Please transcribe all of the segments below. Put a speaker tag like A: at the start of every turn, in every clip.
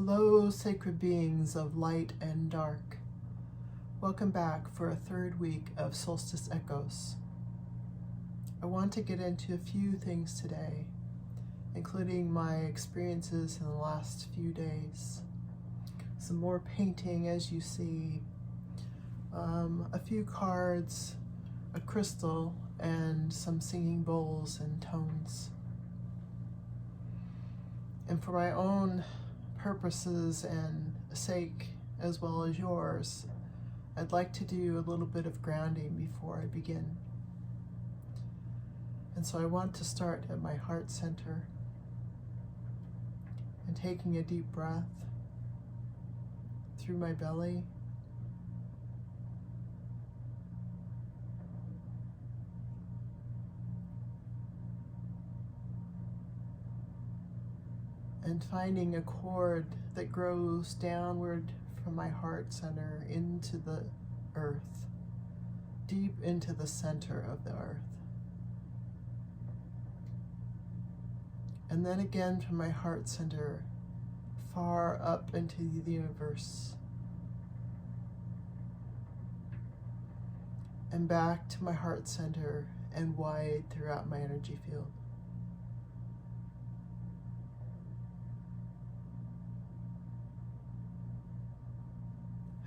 A: Hello, sacred beings of light and dark. Welcome back for a third week of Solstice Echoes. I want to get into a few things today, including my experiences in the last few days. Some more painting, as you see, a few cards, a crystal, and some singing bowls and tones. And for my own purposes and sake, as well as yours, I'd like to do a little bit of grounding before I begin. And so I want to start at my heart center and taking a deep breath through my belly. And finding a cord that grows downward from my heart center into the earth, deep into the center of the earth. And then again from my heart center, far up into the universe. And back to my heart center and wide throughout my energy field.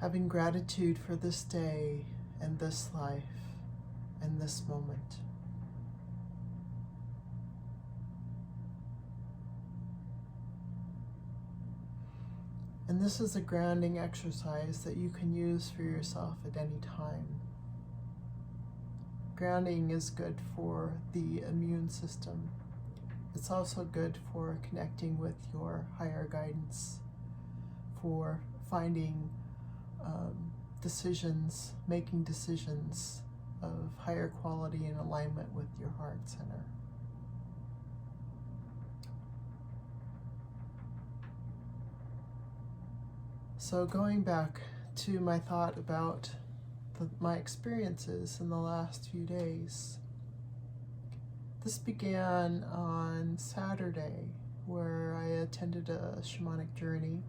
A: Having gratitude for this day and this life and this moment. And this is a grounding exercise that you can use for yourself at any time. Grounding is good for the immune system. It's also good for connecting with your higher guidance, for finding decisions, making decisions of higher quality in alignment with your heart center. So going back to my thought about my experiences in the last few days, this began on Saturday, where I attended a shamanic journey.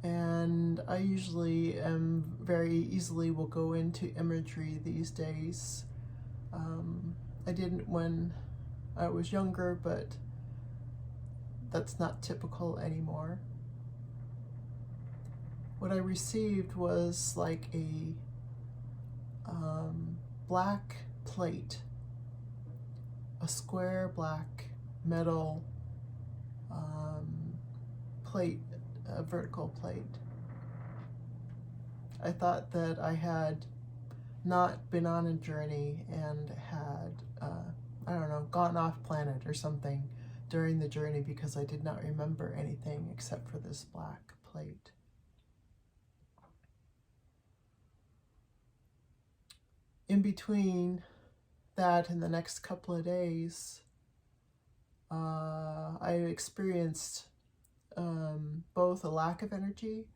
A: And I usually very easily will go into imagery these days. I didn't when I was younger, but that's not typical anymore. What I received was like a black plate, a square black metal plate, a vertical plate. I thought that I had not been on a journey and had, gone off planet or something during the journey, because I did not remember anything except for this black plate. In between that and the next couple of days, I experienced both a lack of energy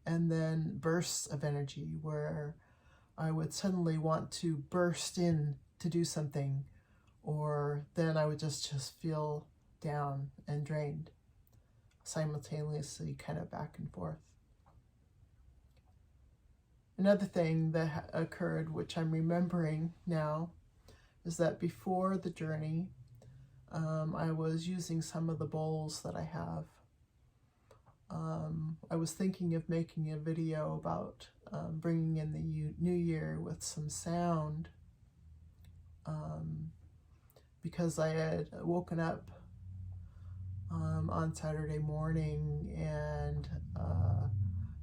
A: and then bursts of energy, where I would suddenly want to burst in to do something, or then I would just feel down and drained, simultaneously, kind of back and forth. Another thing that occurred, which I'm remembering now, is that before the journey, I was using some of the bowls that I have. I was thinking of making a video about bringing in the new year with some sound, because I had woken up on Saturday morning and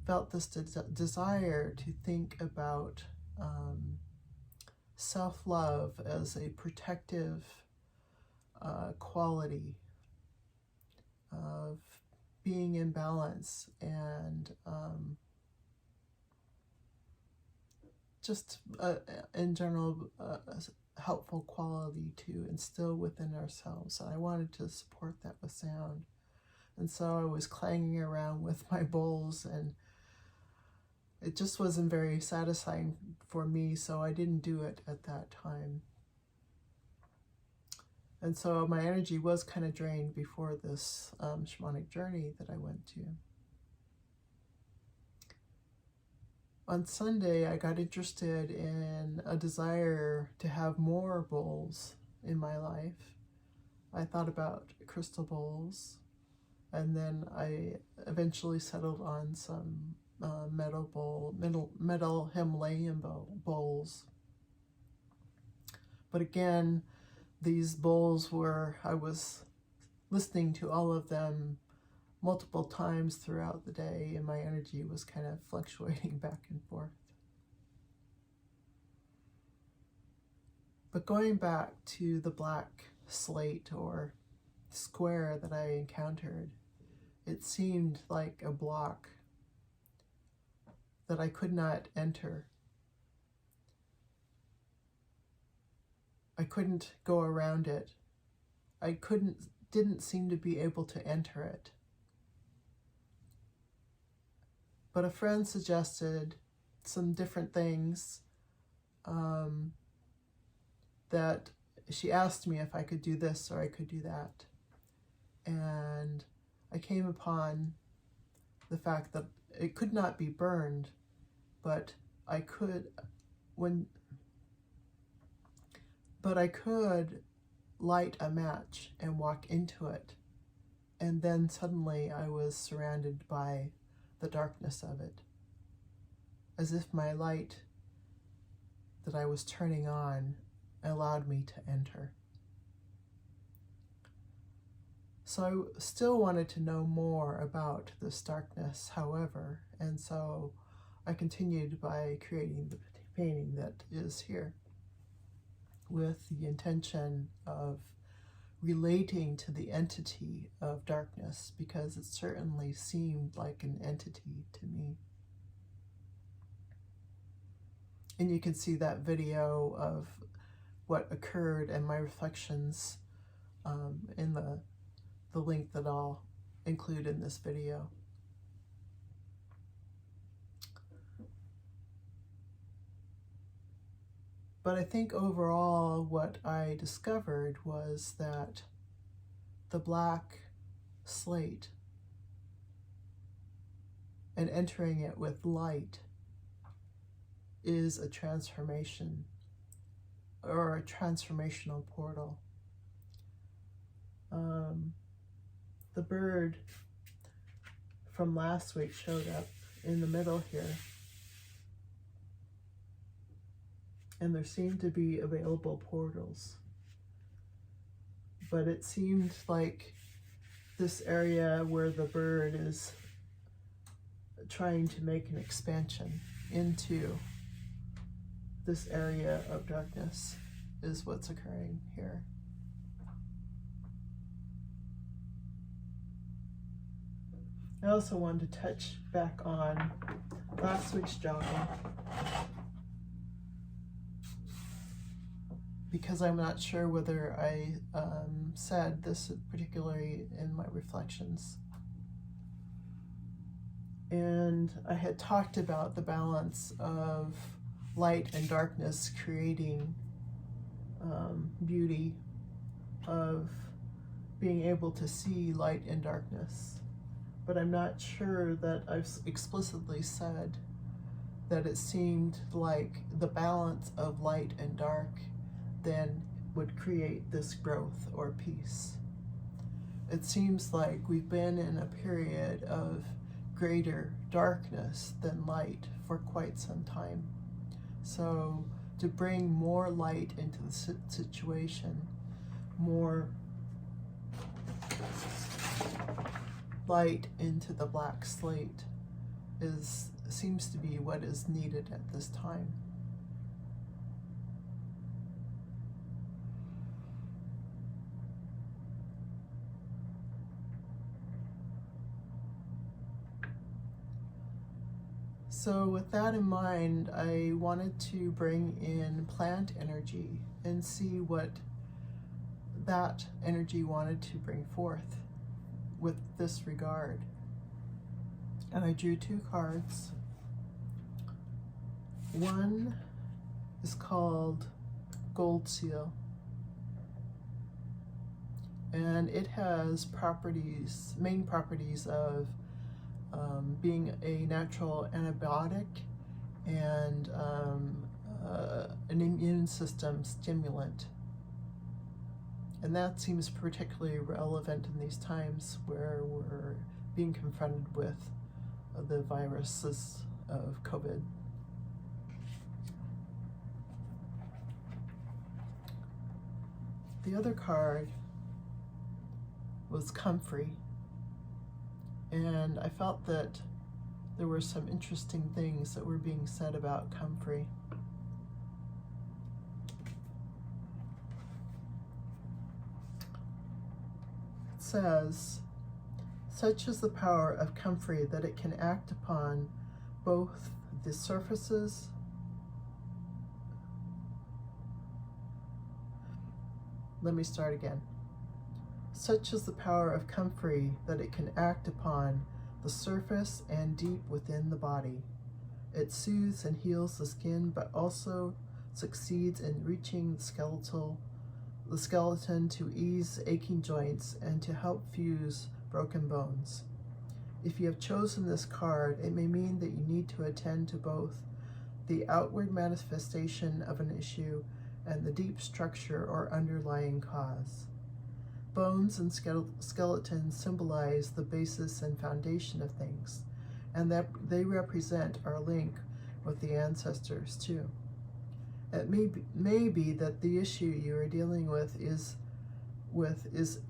A: felt this desire to think about self-love as a protective quality of being in balance, and just in general a helpful quality to instill within ourselves. And I wanted to support that with sound. And so I was clanging around with my bowls, and it just wasn't very satisfying for me, so I didn't do it at that time. And so my energy was kind of drained before this shamanic journey that I went to. On Sunday, I got interested in a desire to have more bowls in my life. I thought about crystal bowls, and then I eventually settled on some metal Himalayan bowls. But again, these bowls I was listening to all of them multiple times throughout the day, and my energy was kind of fluctuating back and forth. But going back to the black slate or square that I encountered, it seemed like a block that I could not enter. I couldn't go around it. I didn't seem to be able to enter it. But a friend suggested some different things that she asked me if I could do this or I could do that. And I came upon the fact that it could not be burned, but I could light a match and walk into it. And then suddenly I was surrounded by the darkness of it, as if my light that I was turning on allowed me to enter. So I still wanted to know more about this darkness, however, and so I continued by creating the painting that is here, with the intention of relating to the entity of darkness, because it certainly seemed like an entity to me. And you can see that video of what occurred and my reflections in the link that I'll include in this video. But I think overall what I discovered was that the black slate and entering it with light is a transformation, or a transformational portal. The bird from last week showed up in the middle here, and there seemed to be available portals. But it seemed like this area where the bird is trying to make an expansion into this area of darkness is what's occurring here. I also wanted to touch back on last week's jogging, because I'm not sure whether I said this particularly in my reflections. And I had talked about the balance of light and darkness creating beauty, of being able to see light and darkness. But I'm not sure that I've explicitly said that it seemed like the balance of light and dark then would create this growth or peace. It seems like we've been in a period of greater darkness than light for quite some time. So to bring more light into the situation, more light into the black slate, seems to be what is needed at this time. So with that in mind, I wanted to bring in plant energy and see what that energy wanted to bring forth with this regard. And I drew 2 cards. One is called Gold Seal, and it has properties, main properties of being a natural antibiotic and an immune system stimulant. And that seems particularly relevant in these times where we're being confronted with the viruses of COVID. The other card was comfrey, and I felt that there were some interesting things that were being said about comfrey. It says, such is the power of comfrey that it can act upon both the surfaces Such is the power of comfrey that it can act upon the surface and deep within the body. It soothes and heals the skin, but also succeeds in reaching the skeleton to ease aching joints and to help fuse broken bones. If you have chosen this card, it may mean that you need to attend to both the outward manifestation of an issue and the deep structure or underlying cause. Bones and skeletons symbolize the basis and foundation of things, and that they represent our link with the ancestors too. It may be that the issue you are dealing with is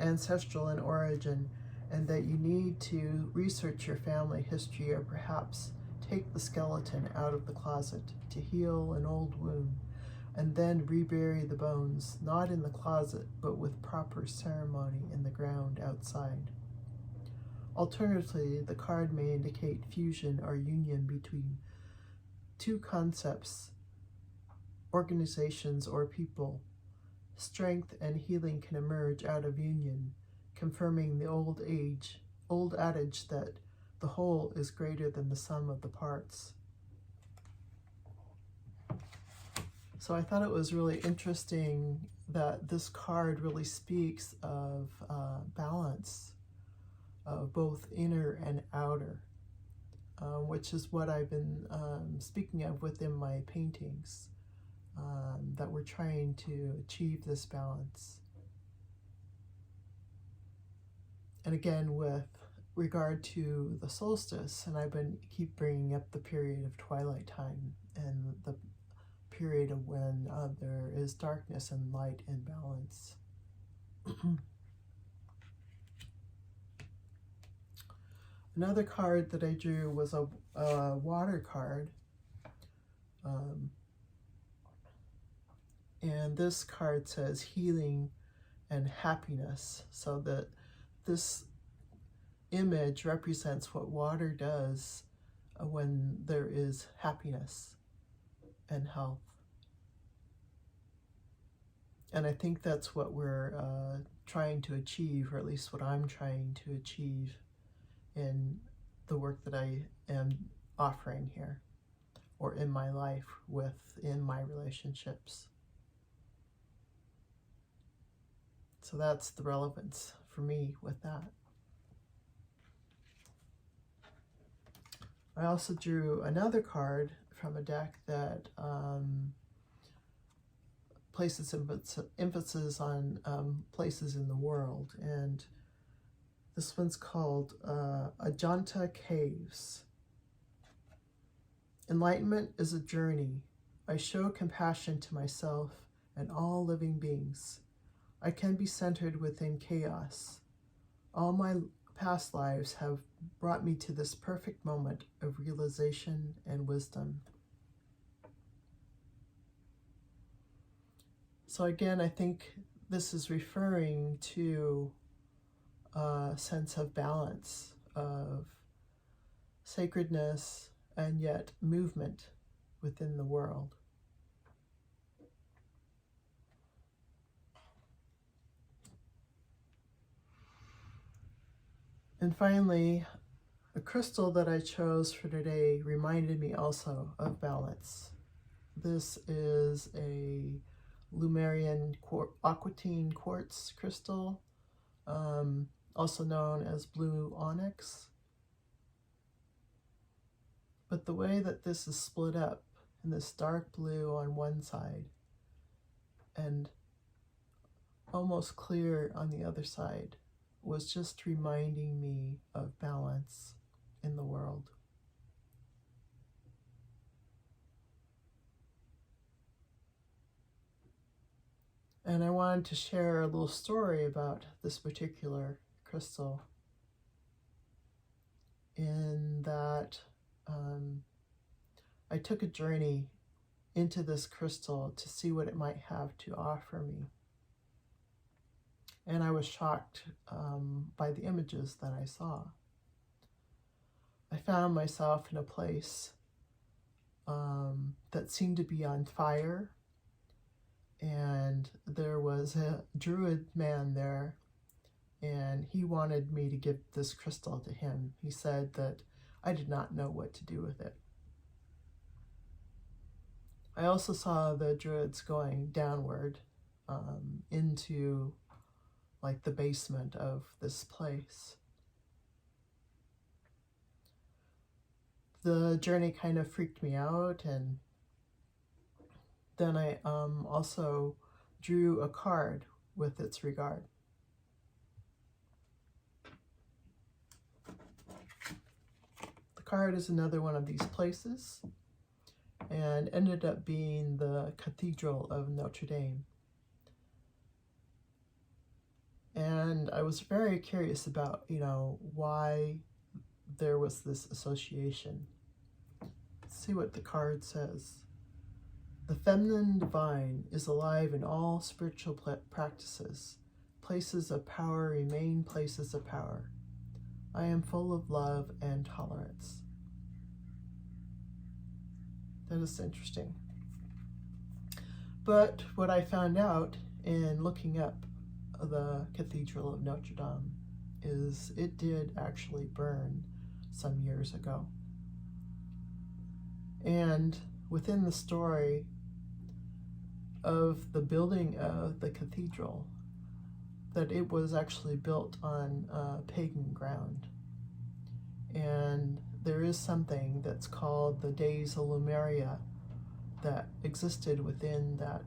A: ancestral in origin, and that you need to research your family history, or perhaps take the skeleton out of the closet to heal an old wound, and then rebury the bones, not in the closet, but with proper ceremony in the ground outside. Alternatively, the card may indicate fusion or union between two concepts, organizations, or people. Strength and healing can emerge out of union, confirming the old adage that the whole is greater than the sum of the parts. So I thought it was really interesting that this card really speaks of balance of both inner and outer, which is what I've been speaking of within my paintings, that we're trying to achieve this balance. And again, with regard to the solstice, and I've been keep bringing up the period of twilight time and the period of when there is darkness and light in balance. Another card that I drew was a water card, and this card says healing and happiness, so that this image represents what water does when there is happiness and health. And I think that's what we're trying to achieve, or at least what I'm trying to achieve in the work that I am offering here, or in my life within my relationships. So that's the relevance for me with that. I also drew another card from a deck that places emphasis on places in the world, and this one's called Ajanta Caves. Enlightenment is a journey. I show compassion to myself and all living beings. I can be centered within chaos. All my past lives have brought me to this perfect moment of realization and wisdom. So again, I think this is referring to a sense of balance, of sacredness, and yet movement within the world. And finally, the crystal that I chose for today reminded me also of balance. This is a Lemurian Aquatine quartz crystal. also known as blue onyx. But the way that this is split up in this dark blue on one side and almost clear on the other side was just reminding me of balance in the world. And I wanted to share a little story about this particular crystal, in that I took a journey into this crystal to see what it might have to offer me. And I was shocked by the images that I saw. I found myself in a place that seemed to be on fire, and there was a druid man there, and he wanted me to give this crystal to him. He said that I did not know what to do with it. I also saw the druids going downward into like the basement of this place. The journey kind of freaked me out, and then I also drew a card with its regard. The card is another one of these places, and ended up being the Cathedral of Notre Dame. And I was very curious about, why there was this association. Let's see what the card says. The feminine divine is alive in all spiritual practices. Places of power remain places of power. I am full of love and tolerance. That is interesting. But what I found out in looking up the Cathedral of Notre Dame is it did actually burn some years ago. And within the story of the building of the cathedral, that it was actually built on pagan ground. And there is something that's called the Days of Lemuria that existed within that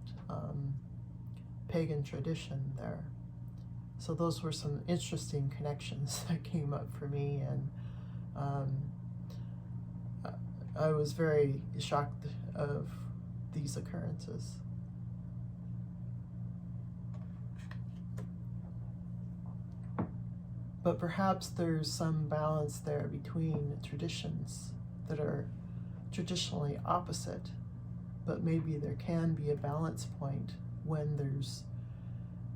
A: pagan tradition there. So those were some interesting connections that came up for me, and I was very shocked of these occurrences. But perhaps there's some balance there between traditions that are traditionally opposite, but maybe there can be a balance point when there's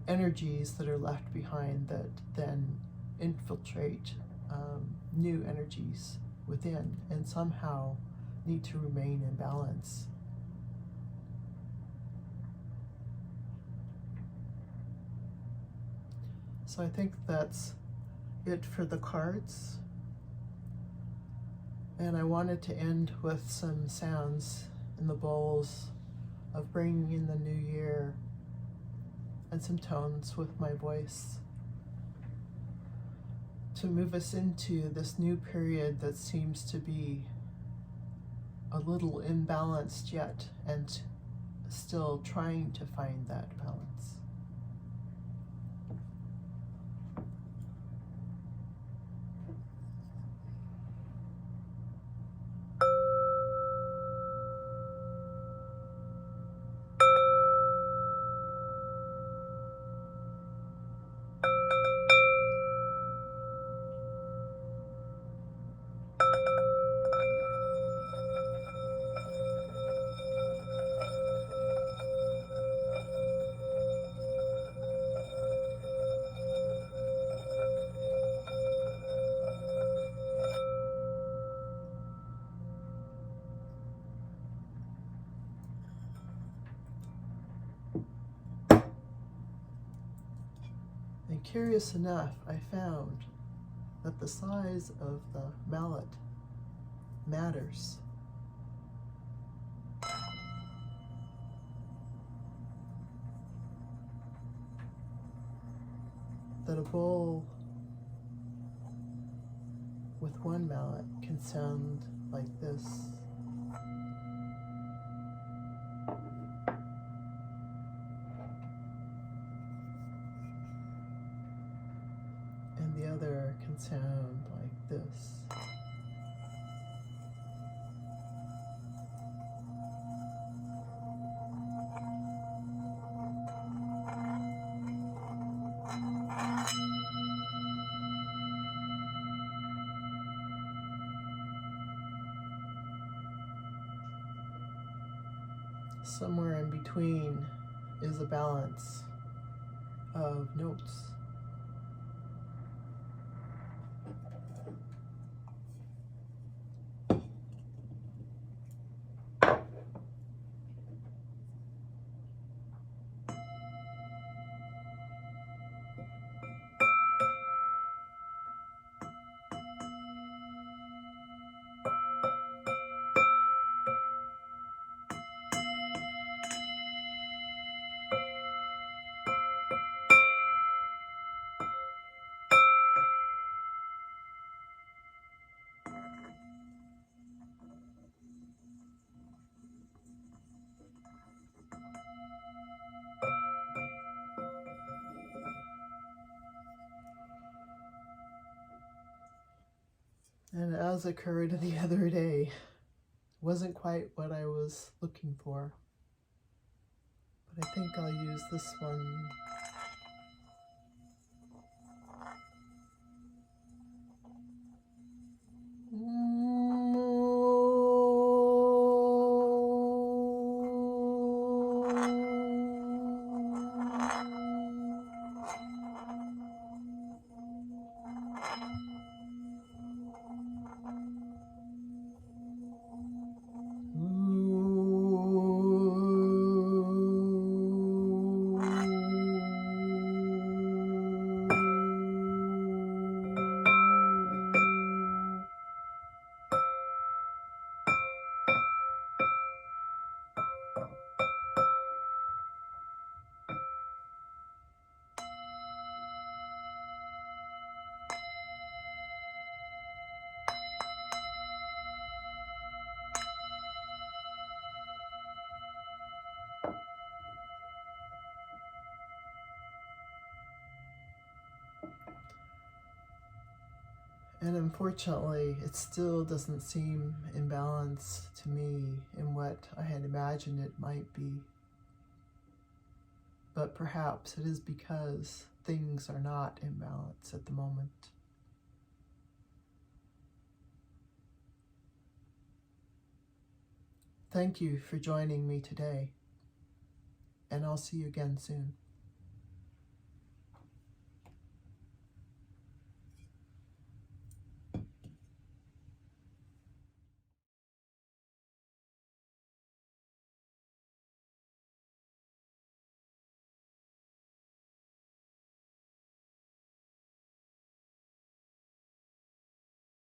A: energies that are left behind that then infiltrate new energies within and somehow need to remain in balance. So I think that's it for the cards. And I wanted to end with some sounds in the bowls of bringing in the new year and some tones with my voice to move us into this new period that seems to be a little imbalanced yet and still trying to find that balance. And curious enough, I found that the size of the mallet matters. that a bowl with one mallet can sound like this. And the other can sound like this. Somewhere in between is a balance of notes. And as occurred the other day, wasn't quite what I was looking for, but I think I'll use this one. And unfortunately, it still doesn't seem in balance to me in what I had imagined it might be. But perhaps it is because things are not in balance at the moment. Thank you for joining me today, and I'll see you again soon.